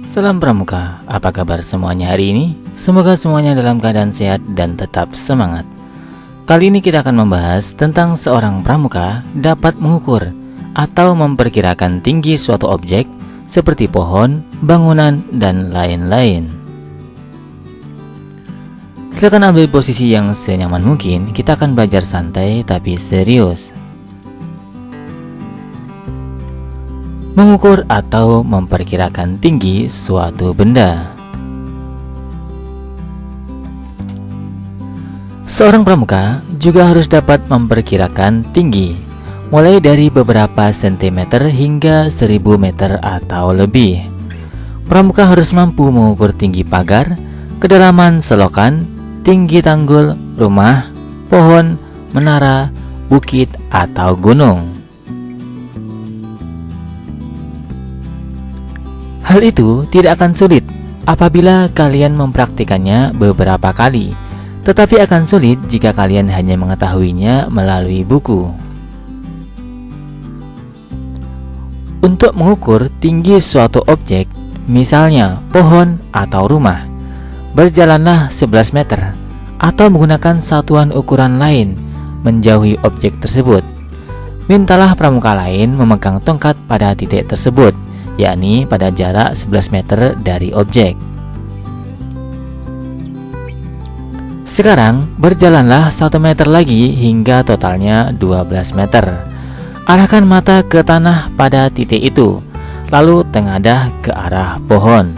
Salam Pramuka, apa kabar semuanya hari ini? Semoga semuanya dalam keadaan sehat dan tetap semangat. Kali ini kita akan membahas tentang seorang pramuka dapat mengukur atau memperkirakan tinggi suatu objek seperti pohon, bangunan, dan lain-lain. Silakan ambil posisi yang senyaman mungkin, kita akan belajar santai tapi serius. Mengukur atau memperkirakan tinggi suatu benda. Seorang pramuka juga harus dapat memperkirakan tinggi, mulai dari beberapa sentimeter hingga 1000 meter atau lebih. Pramuka harus mampu mengukur tinggi pagar, kedalaman selokan, tinggi tanggul, rumah, pohon, menara, bukit, atau gunung. Hal itu tidak akan sulit apabila kalian mempraktikannya beberapa kali, tetapi akan sulit jika kalian hanya mengetahuinya melalui buku. Untuk mengukur tinggi suatu objek, misalnya pohon atau rumah, berjalanlah 11 meter atau menggunakan satuan ukuran lain menjauhi objek tersebut. Mintalah pramuka lain memegang tongkat pada titik tersebut, yakni pada jarak 11 meter dari objek. Sekarang berjalanlah 1 meter lagi hingga totalnya 12 meter. Arahkan mata ke tanah pada titik itu, lalu tengadah ke arah pohon.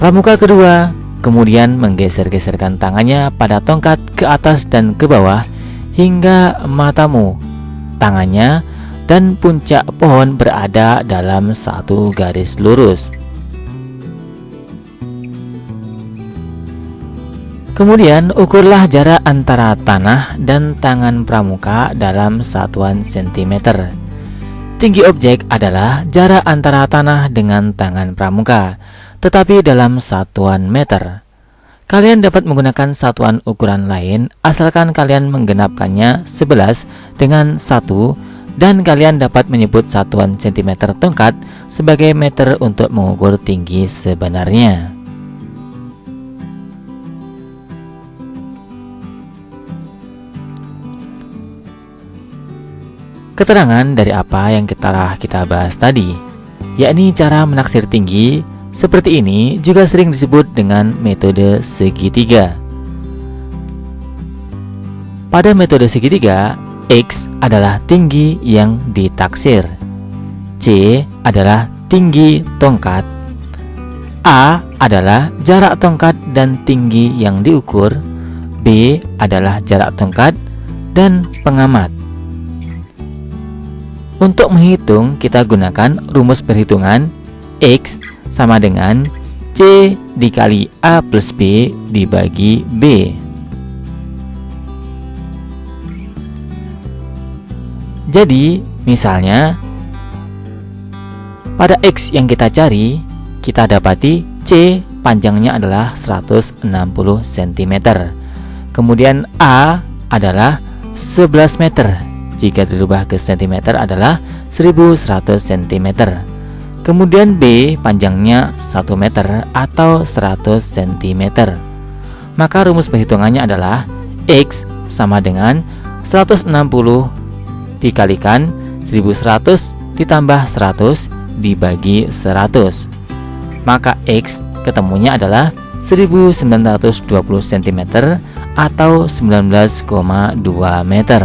Pramuka kedua kemudian menggeser-geserkan tangannya pada tongkat ke atas dan ke bawah hingga matamu, tangannya, dan puncak pohon berada dalam satu garis lurus. Kemudian ukurlah jarak antara tanah dan tangan pramuka dalam satuan sentimeter. Tinggi objek adalah jarak antara tanah dengan tangan pramuka, tetapi dalam satuan meter. Kalian dapat menggunakan satuan ukuran lain asalkan kalian menggenapkannya 11 dengan 1, dan kalian dapat menyebut satuan sentimeter tongkat sebagai meter untuk mengukur tinggi sebenarnya. Keterangan dari apa yang kita bahas tadi, yakni cara menaksir tinggi seperti ini juga sering disebut dengan metode segitiga. Pada metode segitiga, X adalah tinggi yang ditaksir, C adalah tinggi tongkat, A adalah jarak tongkat dan tinggi yang diukur, B adalah jarak tongkat dan pengamat. Untuk menghitung, kita gunakan rumus perhitungan X sama dengan C dikali A plus B dibagi B. Jadi, misalnya pada X yang kita cari, kita dapati C panjangnya adalah 160 cm. Kemudian A adalah 11 meter. Jika dirubah ke cm adalah 1100 cm. Kemudian B panjangnya 1 meter atau 100 cm. Maka rumus perhitungannya adalah X sama dengan 160 dikalikan 1100 ditambah 100 dibagi 100. Maka X ketemunya adalah 1920 cm atau 19,2 meter.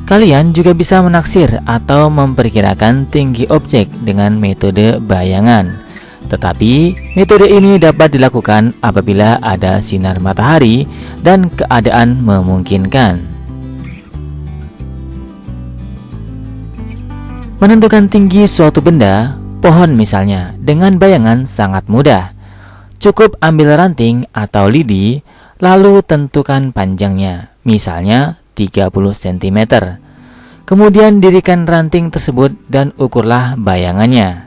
Kalian juga bisa menaksir atau memperkirakan tinggi objek dengan metode bayangan. Tetapi metode ini dapat dilakukan apabila ada sinar matahari dan keadaan memungkinkan. Menentukan tinggi suatu benda, pohon misalnya, dengan bayangan sangat mudah. Cukup ambil ranting atau lidi, lalu tentukan panjangnya, misalnya 30 cm. Kemudian dirikan ranting tersebut dan ukurlah bayangannya.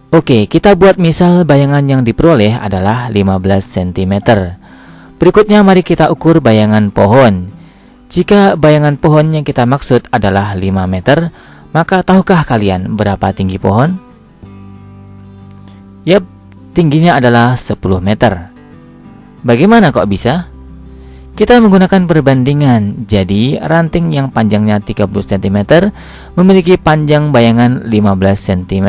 Oke, kita buat misal bayangan yang diperoleh adalah 15 cm. Berikutnya mari kita ukur bayangan pohon. Jika bayangan pohon yang kita maksud adalah 5 meter, maka tahukah kalian berapa tinggi pohon? Yap, tingginya adalah 10 meter. Bagaimana kok bisa? Kita menggunakan perbandingan, jadi ranting yang panjangnya 30 cm memiliki panjang bayangan 15 cm.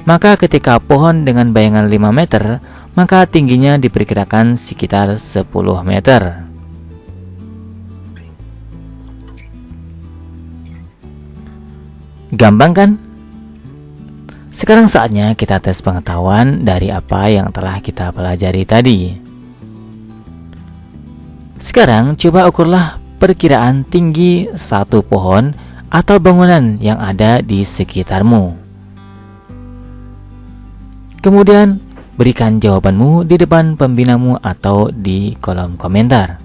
Maka ketika pohon dengan bayangan 5 meter, maka tingginya diperkirakan sekitar 10 meter. Gampang kan? Sekarang saatnya kita tes pengetahuan dari apa yang telah kita pelajari tadi. Sekarang coba ukurlah perkiraan tinggi satu pohon atau bangunan yang ada di sekitarmu. Kemudian berikan jawabanmu di depan pembinamu atau di kolom komentar.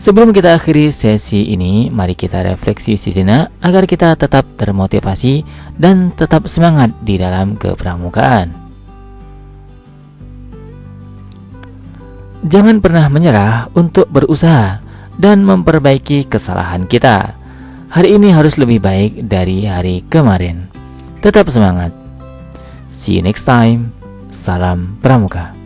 Sebelum kita akhiri sesi ini, mari kita refleksi sejenak agar kita tetap termotivasi dan tetap semangat di dalam kepramukaan. Jangan pernah menyerah untuk berusaha dan memperbaiki kesalahan kita. Hari ini harus lebih baik dari hari kemarin. Tetap semangat. See you next time. Salam Pramuka.